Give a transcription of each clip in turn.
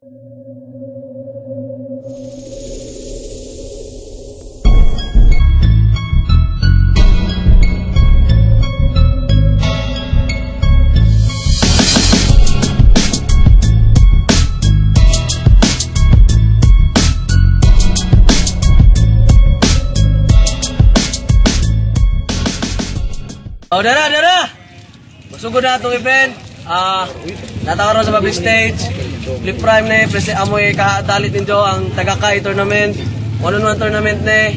Oh, dara! Masugod na itong event. Natakaroon sa public stage. Flip Prime na presi amoy kahadalit ninyo ang Tagakay tournament. One-on-one tournament na.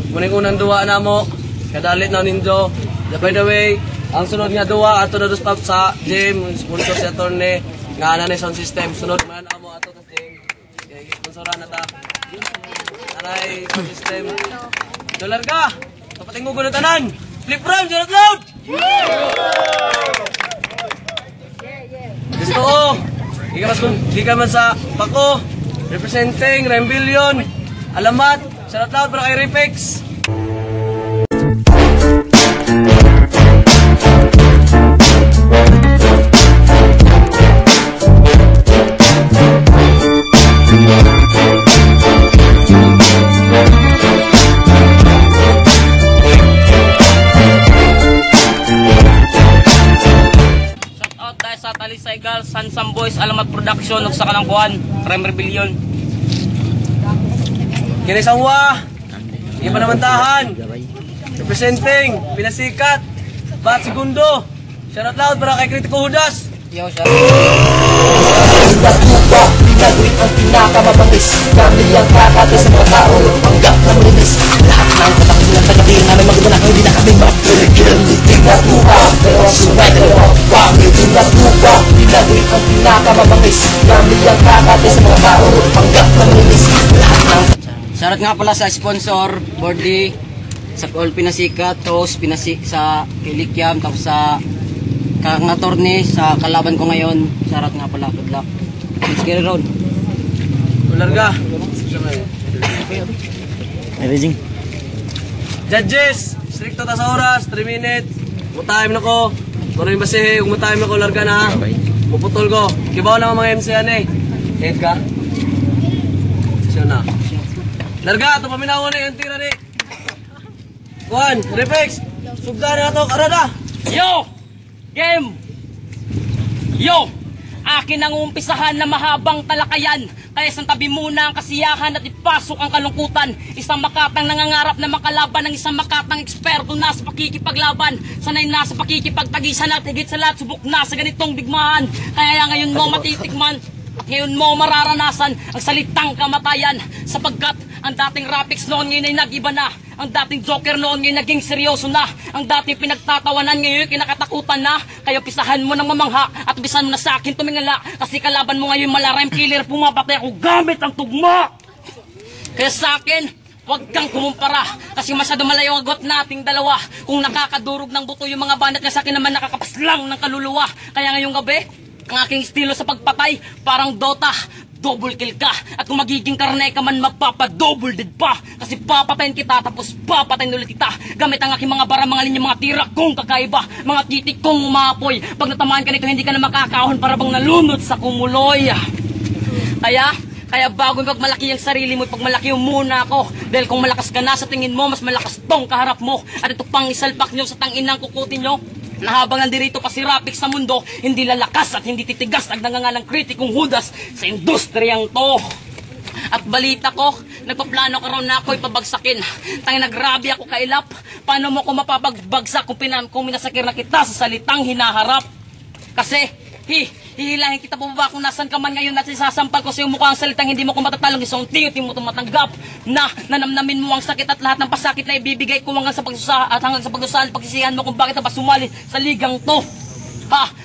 Muning unang duwa na mo. Kadalit na ninyo. By the way, ang sunod nga duwa ato na dustap sa gym. Sponsor sa tourney. Nga na sound system. Sunod man amo ato sa gym. Sponsoran na ta. Nanay sound system. Dolar ka! Kapating mo na tanan! Flip Prime, shout loud! Gusto ko, di ka man sa Paco, representing Rembillion, alamat, shout loud para kay Repex. Saigal, Sansam Boys, Alamat Production, ug sa kanang kuan, Rembillion. Kini sangwa, iba namantahan, representing, pinasikat, Bat Segundo, shout loud para kay Kritiko Hudas. Yo, shout Tuba, pinagawin ang pinakamabangis. Kami ang kakati sa mga tao, panggap na malinis. Lahat ng katangilan tagapin namin magdala, hindi na kami mapigil. Tinatuha, pero ang sunay kayo kami. Tinatuha, pinagawin ang pinakamabangis. Kami ang kakati sa mga tao, panggap na malinis. Lahat ng Shoutout nga pala sa sponsor, Bordy, sa All Pinasikat, Toast, sa Kilikyam, tapos sa nga tourney, sa kalaban ko ngayon. Shoutout nga pala, good luck. Let's get it on. Dolar ka. Amazing. Judges, stricto ta sa oras, 3 minutes. Mutime na ko. Kung rin basi, kung mutime na ko, larga na ha. Puputol ko. Kibaw na mga MC yan eh. Head ka? Siya na. Larga, ito paminawa na yung tira ni. Kuhan, Repex. Sugda na ito, karada. Yo! Game! Yo! Akin ang umpisahan na mahabang talakayan. Kaya isang tabi muna ang kasiyahan at ipasok ang kalungkutan. Isang makatang nangangarap na makalaban ng isang makatang eksperto na sa pakikipaglaban. Sanay na sa pakikipagtagisan at higit sa lahat subok na sa ganitong digmaan. Kaya ngayon mo matitikman, ngayon mo mararanasan ang salitang kamatayan. Sapagkat ang dating Rapix noon ngayon ay nag-iba na. Ang dating Joker noon ngayon naging seryoso na. Ang dating pinagtatawanan ngayon kinakatakutan na. Kaya pisahan mo ng mamangha at pisahan mo na sa akin tumingala. Kasi kalaban mo ngayon malarime killer, pumapatay ako gamit ang tugma. Kaya sa akin, huwag kang kumumpara. Kasi masyado malayo ang agot nating dalawa. Kung nakakadurog ng buto yung mga banat niya, sa akin naman nakakapaslang ng kaluluwa. Kaya ngayong gabi, ang aking estilo sa pagpatay parang Dota, double kill ka. At kung magiging karne ka man, mapapa-double dead pa. Kasi papatayin kita, tapos papatayin ulit kita. Gamit ang aking mga bara, mga linya, mga tira kong kakaiba. Mga titik kong umapoy. Pag natamaan ka nito, hindi ka na makakahon para bang nalunod sa kumuloy. Kaya bago pagmalaki ang sarili mo, pagmalaki mo muna ako. Dahil kung malakas ka na sa tingin mo, mas malakas tong kaharap mo. At ito pang isalpak nyo sa tanginang kukutin nyo, na habang nandirito pa si Rapix sa mundo, hindi lalakas at hindi titigas ang nangangalang kritikong Hudas sa industriyang to. At balita ko, nagpaplano ka raw na ako ipabagsakin. Tangina, grabe ako kailap. Paano mo ko mapapagbagsak kung minasakir na kita sa salitang hinaharap? Kasi, hihilahin kita po ba kung nasan ka man ngayon at sasampal ko sa iyong mukha ang salitang hindi mo ko matatalong isang tiyot mo tumatanggap na nanamnamin mo ang sakit at lahat ng pasakit na ibibigay ko hanggang sa pagdusahan pagsisihan mo kung bakit na ba sumali sa ligang to.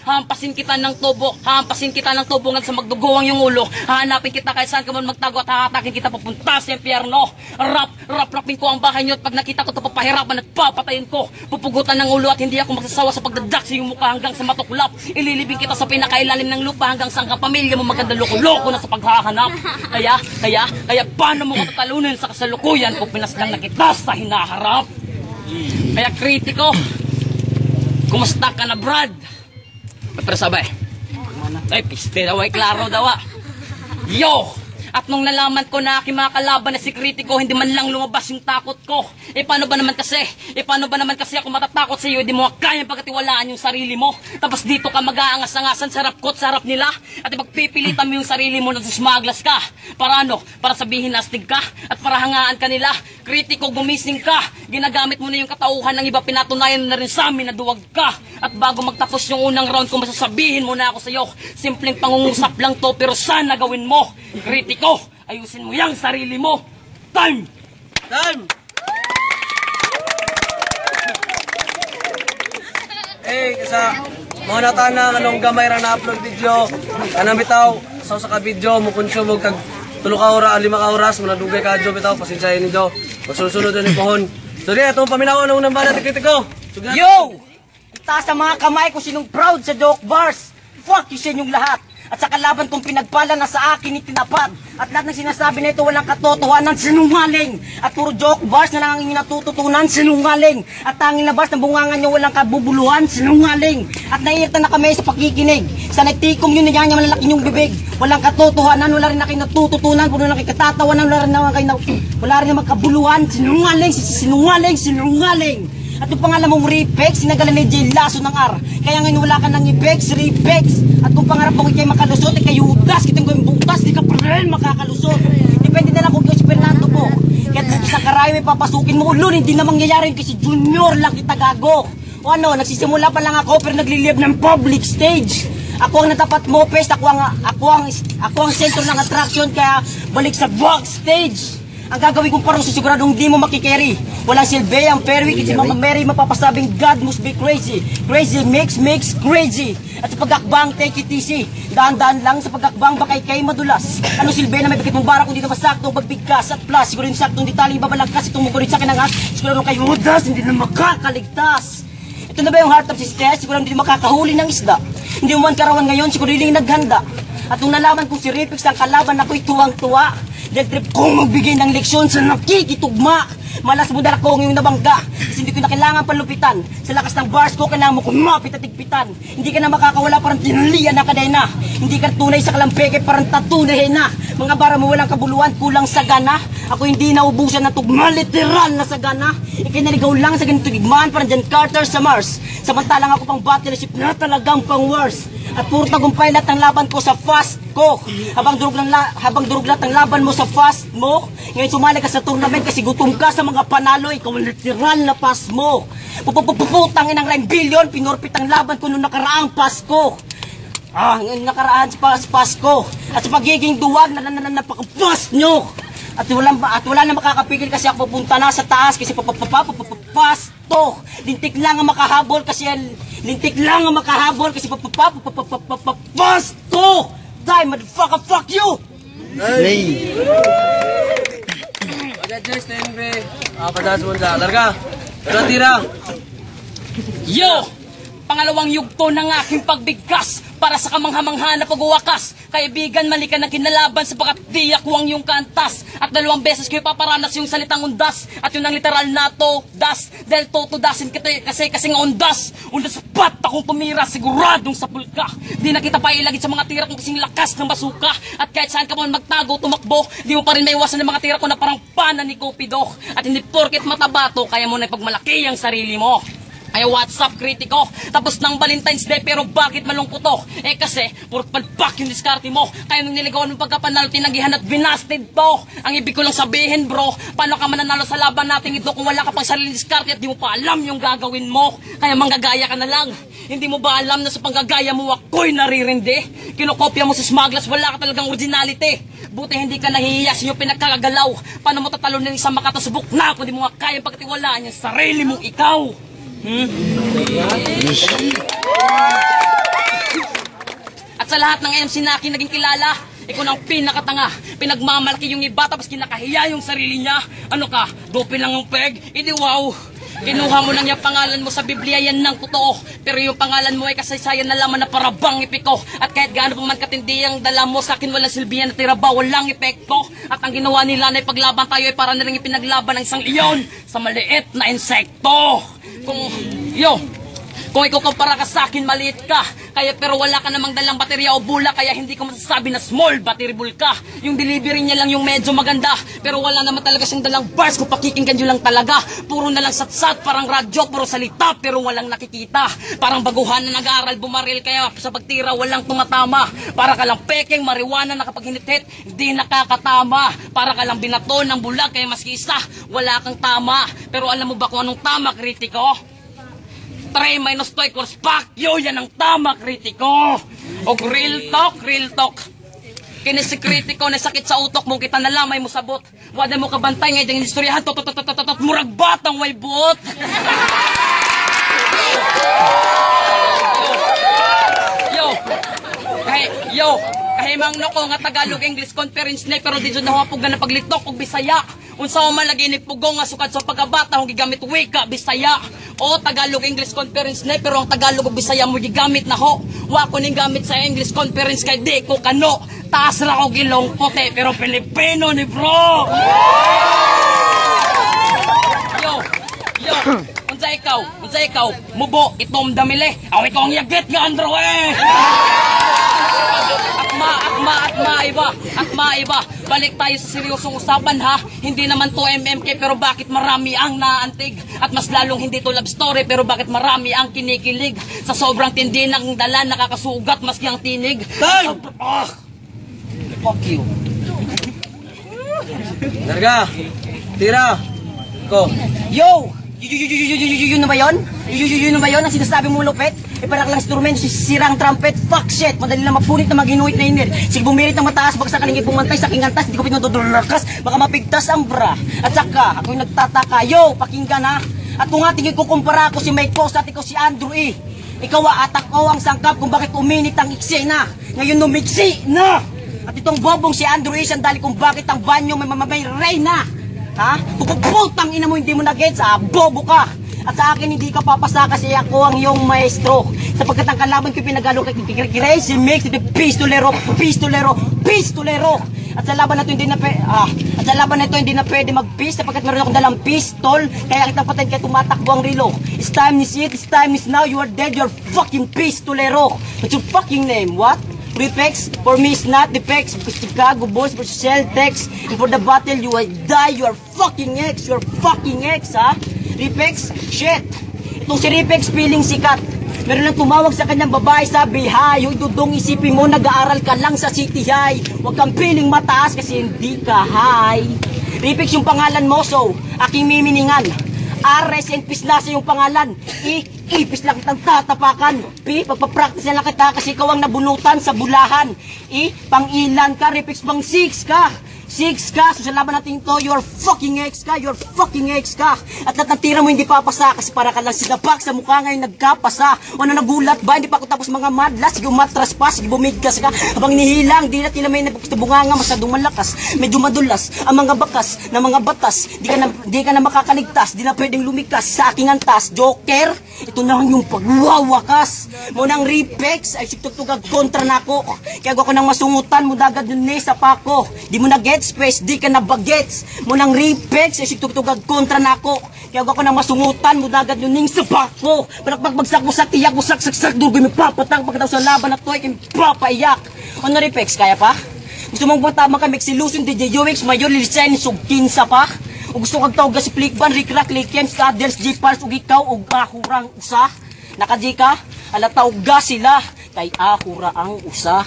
Hahampasin kita ng tubo hanggang sa magduguwang yung ulo. Hahanapin kita kahit saan ka man magtago at hahatakin kita papunta sa impyerno. Rapin ko ang bahay nyo at pag nakita ko ito papahirapan at papatayin ko. Pupugutan ng ulo at hindi ako magsasawa sa pagdadak sa iyong mukha hanggang sa matuklap. Ililibing kita sa pinakailalim ng lupa hanggang sa ang kapamilya mo maganda loko-loko na sa paghahanap. Kaya paano mo matatalunin sa kasalukuyan kung pinaslang na kita sa hinaharap? Kaya kritiko, kumusta ka na, Brad? Pero sabay, ay piste daw ay klaro daw. Yo! At nung nalaman ko na aking mga kalaban na si Kritiko, hindi man lang lumabas yung takot ko. Paano ba naman kasi ako matatakot sa iyo, hindi mo kayang pagkatiwalaan yung sarili mo. Tapos dito ka mag-aangas-angasan sa harap ko at sa harap nila. At ipagpipilitan mo yung sarili mo na susmaglas ka. Para ano? Para sabihin na astig ka at para hangaan ka nila. Kritiko, gumising ka. Ginagamit mo na yung katauhan ng iba, pinatunayan na rin sa amin na duwag ka. At bago magtapos yung unang round ko, masasabihin mo na ako sa iyo. Simpleng pangungusap lang to, pero sana gawin mo. Kritiko, ayusin mo yung sarili mo. Time! Time! Sa mga natana anong gamay ra na upload video, kanang bitaw sa ka video mo consume og tag 3 ka oras, 5 ka oras, manadugay ka adyo bitaw, pasensyahin ninyo. Pagsunod ni pohon. So di atong paminaw nung nambala ti Kritiko. Yo! Itaas ang mga kamay ko sinong proud sa joke bars. Fuck you sa inyong lahat. At sa kalaban kong pinagpala na sa akin itinapat. At lahat ng sinasabi na ito walang katotohanan, sinungaling. At puro joke bars na lang ang inyong natututunan, sinungaling. At tanging labas ng bungangan nyo walang kabubuluhan, sinungaling. At naiirita na kami sa pakikinig. Sa nagtikom yun niya malalaki yung bibig. Walang katotohanan, wala rin na kayo natututunan, puro na kayo katatawanan, wala rin na magkabuluhan, sinungaling, sinungaling. At yung pangalan mong Repex, sinagalan ni Jay Lasso ng R. Kaya ngayon wala ka ng Ipex, Repex. At kung pangarap mo kayo makalusot, kayo udas, kitang gawin butas, di ka pa rin makakalusot. Depende na lang kung kayo si Fernando po. Kaya sa karayo may papasukin mo ulo, hindi na mangyayari kasi Junior lang kita gago. O ano, nagsisimula pa lang ako pero naglilive ng public stage. Ako ang natapat mo, Pest, ako ang center ng attraction, kaya balik sa backstage. Ang gagawin kong parang siguradong di mo makikerry. Walang silbi ang perwi kasi Mama Mary mapapasabing God must be crazy. Crazy makes crazy. At sa pagkakbang, take it easy. Daan-daan lang sa pagkakbang, baka ikay madulas. Ano silbi na may bakit mong bara kung di na masaktong pagbigkas at plus. Siguro yung saktong ditali babalagkas, itong mukulit sa akin ang hat. Siguro kayo mudas, hindi na makakaligtas. Ito na ba yung heart of success? Siguro hindi makakahuli ng isda. Hindi mo man karawan ngayon, siguro hindi naghanda. At nung nalaman kong si Repex ang kalaban, ako'y tuwang-tuwa. Dahil trip kong magbigay ng leksyon sa nakikitugma. Malas mo dala ko ngayong nabangga. Kasi hindi ko na kailangan palupitan. Sa lakas ng bars ko, kailangan mo kumapit at tigpitan. Hindi ka na makakawala, parang tinalian na kadena. Hindi ka tunay sa kalampeke, parang tatunay na. Mga bara mo walang kabuluhan, kulang sa gana. Ako hindi naubusan ng tugma, literal na sa gana. Ikinaligaw lang sa ganito gigmaan, parang John Carter sa Mars. Samantalang ako pang battleship na talagang pang wars. At puro tagumpay lahat ng laban ko sa fast ko. Habang durug lahat ng laban mo sa fast mo. Ngayon sumali ka sa tournament kasi gutom ka sa mga panalo. Ikaw ang literal na pass mo. Pupupuputang inang 9 billion. Pinurpit ang laban ko noong nakaraang Pasko. Ngayon nakaraan sa Pasko. At sa pagiging duwag na napaka-fast nyo. At wala na makakapigil kasi ako pupunta na sa taas kasi pasto. Lintik lang ang makahabol kasi pasto. Die, motherfucker, fuck you. Hey. Wala just NB. Padas mo sa larga. Tira. Yo! Pangalawang yugto ng aking pagbigkas para sa kamangha-mangha na pag-uwakas. Kaibigan, mali ka na kinalaban sapagat di ako ang iyong kantas. At 2 beses ko ipaparanas yung salitang undas. At yun ang literal na to, das. Dahil to-dasin kita kasi nga undas. Undas pat akong tumira, siguradong sa pulka. Di na kita pa ilagit sa mga tira kung kasing lakas ng basuka. At kahit saan ka man magtago, tumakbo, di mo pa rin maiwasan ng mga tira ko na parang pana ni Cupido. At hindi porket matabato, kaya mo na ipagmalaki ang sarili mo. Ay, what's up, Kritiko? Tapos ng Valentine's Day, pero bakit malungkot to? Kasi, puro palpak yung diskarte mo. Kaya nung niligawan ng pagkapanalo, tinanggihan at binasted to. Ang ibig ko lang sabihin, bro, paano ka mananalo sa laban natin ito kung wala ka pang sariling diskarte at di mo pa alam yung gagawin mo? Kaya manggagaya ka na lang. Hindi mo ba alam na sa panggagaya mo ako'y naririndi? Kinokopya mo sa smugglers, wala ka talagang originality. Buti hindi ka nahihiyasin yung pinagkakagalaw. Paano mo tatalunin ng isang makatasubok na kung di mo nga kayang pagkatiwalaan yung sarili mong ikaw? At sa lahat ng MC na akin naging kilala, ikaw na ang pinakatanga. Pinagmamalaki yung iba tapos kinakahiya yung sarili niya. Ano ka? Dope lang ang peg? Hindi wow. Kinuha mo lang yung pangalan mo sa Biblia, yan ng totoo. Pero yung pangalan mo ay kasaysayan na laman na parabang ipiko. At kahit gaano pa man katindi ang dala mo, sa akin walang silbihan na tira ba, walang epekto. At ang ginawa nila na ipaglaban tayo ay para na rin ipinaglaban ng isang iyon sa maliit na insekto. Kung ikukumpara ka sa akin, maliit ka. Kaya pero wala ka namang dalang baterya o bula, kaya hindi ko masasabi na small batteryable ka. Yung delivery niya lang yung medyo maganda, pero wala naman talaga siyang dalang bars kung pakikinggan nyo lang talaga. Puro na lang satsat, parang radyo, puro salita, pero walang nakikita. Parang baguhan na nag-aaral bumaril, kaya sa pagtira walang tumatama. Para ka lang pekeng marijuana na kapag hinit-hit, hindi nakakatama. Para ka lang binato ng bulag, kaya maski isa, wala kang tama. Pero alam mo ba kung anong tama, kritiko? 3 minus 2 equals fuck you, yan ang tama, kritiko. O real talk. Kini si kritiko na sakit sa utok mo, kita nalamay mo sabot. Wala mo kabantay ngayon yung istoryahan, murag batang way buot. Kahimang no ko nga Tagalog English conference na pero di dyan nawapog na paglitok og Bisaya. Unsa mo malaginig pugong nga sukad sa pagkabata kung gigamit wika Bisaya. O Tagalog English conference na pero ang Tagalog ug Bisaya mo gigamit na ho. Wa ko ning gamit sa English conference kay di ko kano. Taas ra ko gilong puti pero Pilipino ni bro. Yo. Unsa ikaw? Mubo itom damile. Aw ikaw ang yagit nga Andrew eh. Akma iba. Balik tayo sa seryosong usapan ha. Hindi naman to MMK pero bakit marami ang naantig? At mas lalong hindi to love story pero bakit marami ang kinikilig? Sa sobrang tindi ng dala nakakasugat maski ang tinig. Fuck you. Larga. Tira. Ko. Yo! Yun na ba yun? Yun na ba yun? Ang sinasabi mo lupet? Para lang instrumento, sirang trumpet. Fuck shit! Madali lang mapunit na maginuit na inir. Sige bumirit ng mataas, baka sa kalingit pumantay, sa kingantas, hindi ko pinududulakas, baka mapigtas ang bra. At saka, ako'y nagtataka, yo, pakinggan ha. At kung nga tingin ko kumpara ko si Mike Post at ikaw si Andrew E. Ikaw at ako ang sangkap kung bakit uminit ang eksena. Ngayon numiksi na! At itong bobong si Andrew E. Sandali kung bakit ang banyo may reyna. Ha? Puputang ina mo, hindi mo na-gets, bobo ka. At sa akin hindi ka papasa kasi ako ang iyong maestro. Sapagkat ang kalaban ko pinagalo kay Crazy Mix, pistolero. At sa laban na ito hindi na pwede mag-peace sapagkat meron akong dalang pistol. Kaya kitang patayin kaya tumatakbo ang relo. It's time is it, it's time is now, you are dead, you're fucking pistolero. What's your fucking name? What? Prefix, for me is not defects, because Chicago boys versus Celtics, and for the battle you will die, you are fucking ex, ha? Prefix, shit. Itong si Prefix feeling sikat. Meron lang tumawag sa kanyang babae, sabi, hay, yung dudong isipin mo, nag-aaral ka lang sa City High. Huwag kang feeling mataas kasi hindi ka high. Prefix yung pangalan mo, so, aking miminingan. Ares and Pisnasa yung pangalan. Ipis lang kitang tatapakan. Pagpapractice na lang kita kasi ikaw ang nabunutan sa bulahan. Pang-ilan ka, Repix bang 6 ka? 6 ka, so sa laban natin to, you're fucking ex ka. At lahat ng tira mo hindi papasa kasi para ka lang sinapak sa mukha ngayon nagkapasa. O na nagulat ba, hindi pa ako tapos mga madlas, sige umatras pa, sige bumigkas ka. Habang nihilang, di na tila may nagpagkabunganga, masyadong malakas, medyo madulas, ang mga bakas ng mga batas, di ka na makakaligtas, di na pwedeng lumikas sa aking antas. Joker, ito na lang yung pagwawakas. Munang Ripex, ay sigtugtugag kontra na ako. Kaya ako nang masungutan, mudagad yun sa pako. Di mo na get space, di ka na bagets. Munang Ripex, ay sigtugtugag kontra na ako. Kaya ako nang masungutan, mudagad yun sa pako. Pagbagbagsak mo sa tiyak, saksak, dugoy may papatang. Pagkataw sa laban na to, ay papaiyak. Ano Ripex, kaya pa? Gusto mong batama ka, Mexilusion, DJ UX, Mayor, Lilisain, Sugkinsa pa? O gusto kang tawag si Flickban, Rick-Rack, Likian, Skaders, G-Pars, ug ikaw, o ahurang usa? Nakadi ka? Alataw ga sila, kay ahura ang usa.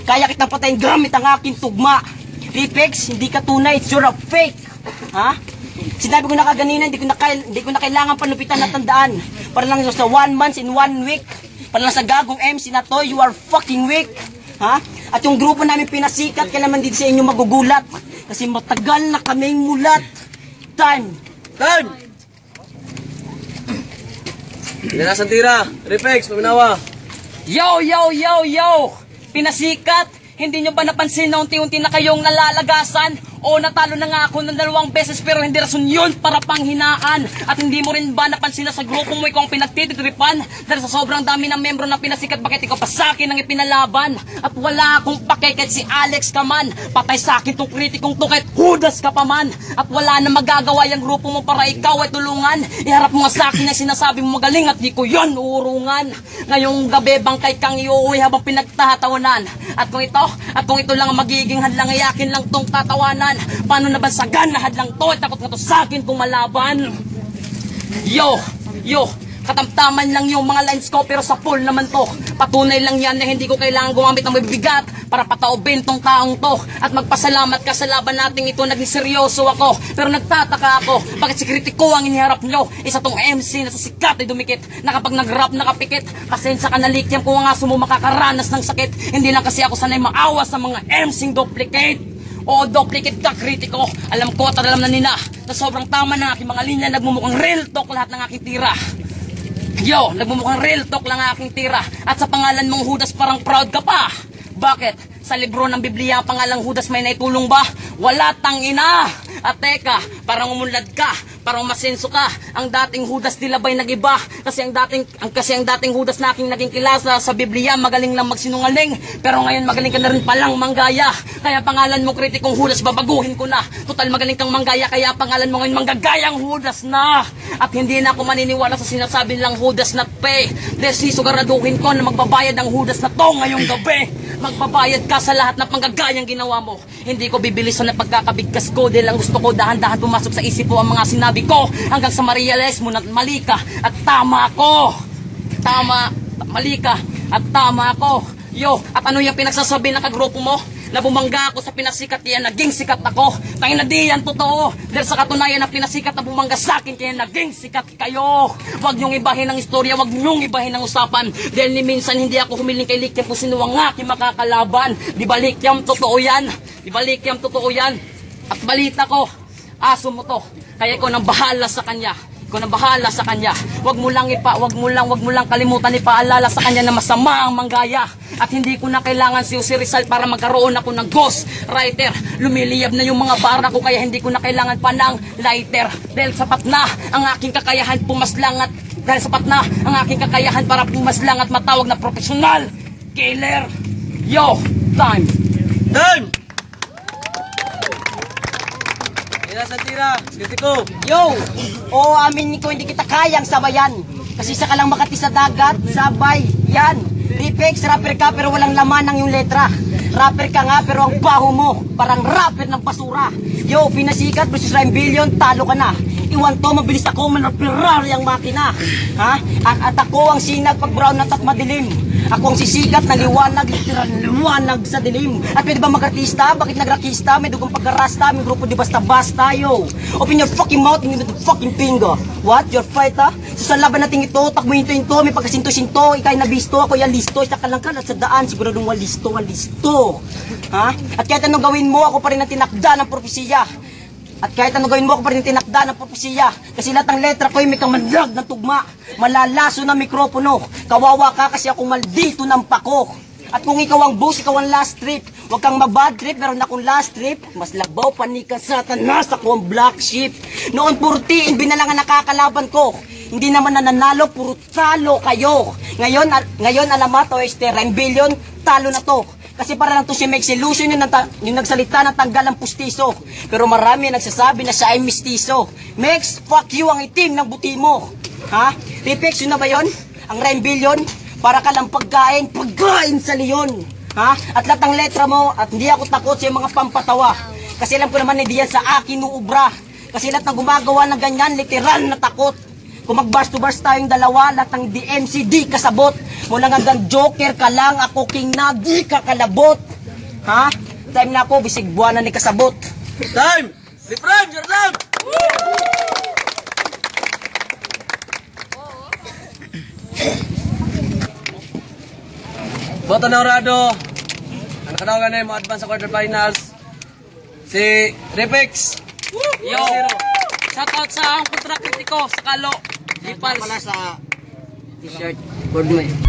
Kaya kitang patayin gamit ang aking tugma. Ripex, hindi ka tunay, it's your fake. Ha? Sinabi ko na kaganina, hindi ko na kailangan panupitan na tandaan. Para lang sa 1 month in 1 week. Para lang sa gagong MC na to, you are fucking weak. Ha? At yung grupo namin pinasikat, kaya naman dito sa inyo magugulat. Kasi matagal na kaming mulat. Time! Pinasang tira. Ripex, paminawa. Yo! Pinasikat! Hindi nyo ba napansin na unti-unti na kayong nalalagasan? Oo, natalo na nga ako ng 2 beses pero hindi rason yun para panghinaan. At hindi mo rin ba napansin na sa grupo mo ikaw ang pinagtitripan? Dahil sa sobrang dami ng membro na pinasikat, bakit ikaw pa sa akin ang ipinalaban? At wala akong pakeket si Alex ka man. Patay sa akin tong kritikong to kahit hudas ka pa man. At wala na magagawa yung grupo mo para ikaw ay tulungan. Iharap mo nga sa akin ang sinasabi mo magaling at di ko yun uurungan. Ngayong gabi bangkay kang iuwi habang pinagtatawanan. At kung ito lang ang magiging hadlang, ayakin lang tong tatawanan. Paano na ba sagan na hadlang to? Takot nga to sa akin kung malaban. Yo, katamtaman lang yung mga lines ko pero sa pool naman to. Patunay lang yan na hindi ko kailangan gumamit ng mabibigat para pataubin tong taong to. At magpasalamat ka sa laban nating ito, naging seryoso ako. Pero nagtataka ako, bakit si kritiko ang iniharap nyo? Isa tong MC na sa sikat ay dumikit, na kapag nag-rap nakapikit. Pasensya ka na likyam kung ang aso mo makakaranas ng sakit. Hindi lang kasi ako sanay maawa sa mga MC duplicate. Oo, duplicate ka, kritiko. Alam ko at alam na nila na sobrang tama ng aking mga linya. Nagmumukhang real talk lahat ng aking tira. Yo, nagmumukhang real talk lang ang aking tira. At sa pangalan mong Judas parang proud ka pa. Bakit? Sa libro ng Biblia, pangalang Judas may naitulong ba? Wala, tangina! At teka, parang umunlad ka, parang masenso ka. Ang dating Judas dilabay nag-iba. Kasi ang dating Judas na aking naging kilala sa Biblia, magaling lang magsinungaling. Pero ngayon magaling ka na rin palang manggaya. Kaya pangalan mo kritikong Judas, babaguhin ko na. Total magaling kang manggaya, kaya pangalan mo ngayon manggagayang Judas na. At hindi na ako maniniwala sa sinasabi lang Judas not pay. Desi, siguraduhin ko na magbabayad ang Judas na to ngayong gabi. Magbabayad ka sa lahat ng panggagayang ginawa mo. Hindi ko bibilisan na pagkakabigkas ko dahil ang gusto ko dahan-dahan pumasok sa isip mo ang mga sinabi ko hanggang sa ma-realize mo na mali ka at tama ako. Mali ka at tama ako. Yo, at ano yung pinagsasabi ng kagrupo mo? Na bumangga ako sa pinasikat kaya naging sikat ako. Tangin na di yan totoo. Dahil sa katunayan na pinasikat na bumangga sa akin kaya naging sikat kayo. Huwag niyong ibahin ang istorya, huwag niyong ibahin ang usapan. Dahil ni minsan hindi ako humiling kay Likyam kung sino ang aking makakalaban. Di ba Likyam, totoo yan? Di ba Likyam, totoo yan? At balita ko, aso mo to. Kaya ikaw nang bahala sa kanya. Ikaw na bahala sa kanya. Wag mo lang kalimutan ipaalala sa kanya na masama ang manggaya. At hindi ko na kailangan si Jose Rizal para magkaroon ako ng ghost writer. Lumiliyab na yung mga bara ko kaya hindi ko na kailangan pa ng lighter. Dahil sapat na ang aking kakayahan pumaslang para pumaslang at matawag na profesional killer. Yo, time! Sa tira, kritiko. Yo! Oo, amin ko hindi kita kayang sabayan. Kasi isa ka lang makati sa dagat, sabay. Yan. Ripex, rapper ka pero walang laman ng yung letra. Rapper ka nga pero ang baho mo, parang rapper ng basura. Yo, pinasikat versus Rhyme Billion, talo ka na. Iwan to, mabilis ako, Ferrari ang makina. Ha? At ako ang sinag pag brown at madilim. Ako ang sisikat na liwanag, literal liwanag sa dilim. At pwede ba mag-artista? Bakit nag-rakista? May dugong pagkarasta, may grupo di basta-basta, yo. Open your fucking mouth, and give it the fucking finger. What? Your fighter? So sa laban natin ito, takbo hinto-hinto, may pagkasinto-sinto, ikay nabisto, ako yan listo, isa ka lang ka, sa daan, siguradong walisto. Ha? At kahit anong gawin mo, ako pa rin ang tinakda ng propesiya. At kahit ano gawin mo, ako pa rin tinakda ng propesiya. Kasi lahat ng letra ko ay may kamandag ng tugma. Malalaso na mikropono. Kawawa ka kasi ako maldito ng pako. At kung ikaw ang boss, ikaw ang last trip. Huwag kang mabad trip, meron akong last trip. Mas labaw pa ni ka satanas, ako ang black sheep. Noon 14, binalangan nakakalaban ko. Hindi naman nananalo, puro talo kayo. Ngayon alamato, Rhyme Billion, talo na to. Kasi para lang to siya make solution yung nagsalita ng tanggal ng pustiso. Pero marami nagsasabi na siya ay mistiso. Mex, fuck you ang itim ng buti mo. Ha? Ripex, yun na ba yun? Ang Rhyme Billion, para ka lang pagkain sa leon. Ha? At lahat ng letra mo, at hindi ako takot sa mga pampatawa. Kasi alam ko naman hindi yan sa akin uubra. Kasi lahat ng gumagawa ng ganyan, literal na takot. Kung mag-bars-to-bars tayong dalawa, lahat ng DMC di kasabot. Mula hanggang Joker ka lang, ako king na, di ka kalabot. Ha? Time na ako, bisig buwanan ni kasabot. Time! Reframe, your time! Boto na orado. Ang nakanawagan na yung mga advance sa quarterfinals. Si Ripex. Yo! Shoutout sa ang kontra kritiko sa Kalo. Di pala Sa t-shirt, board mo eh.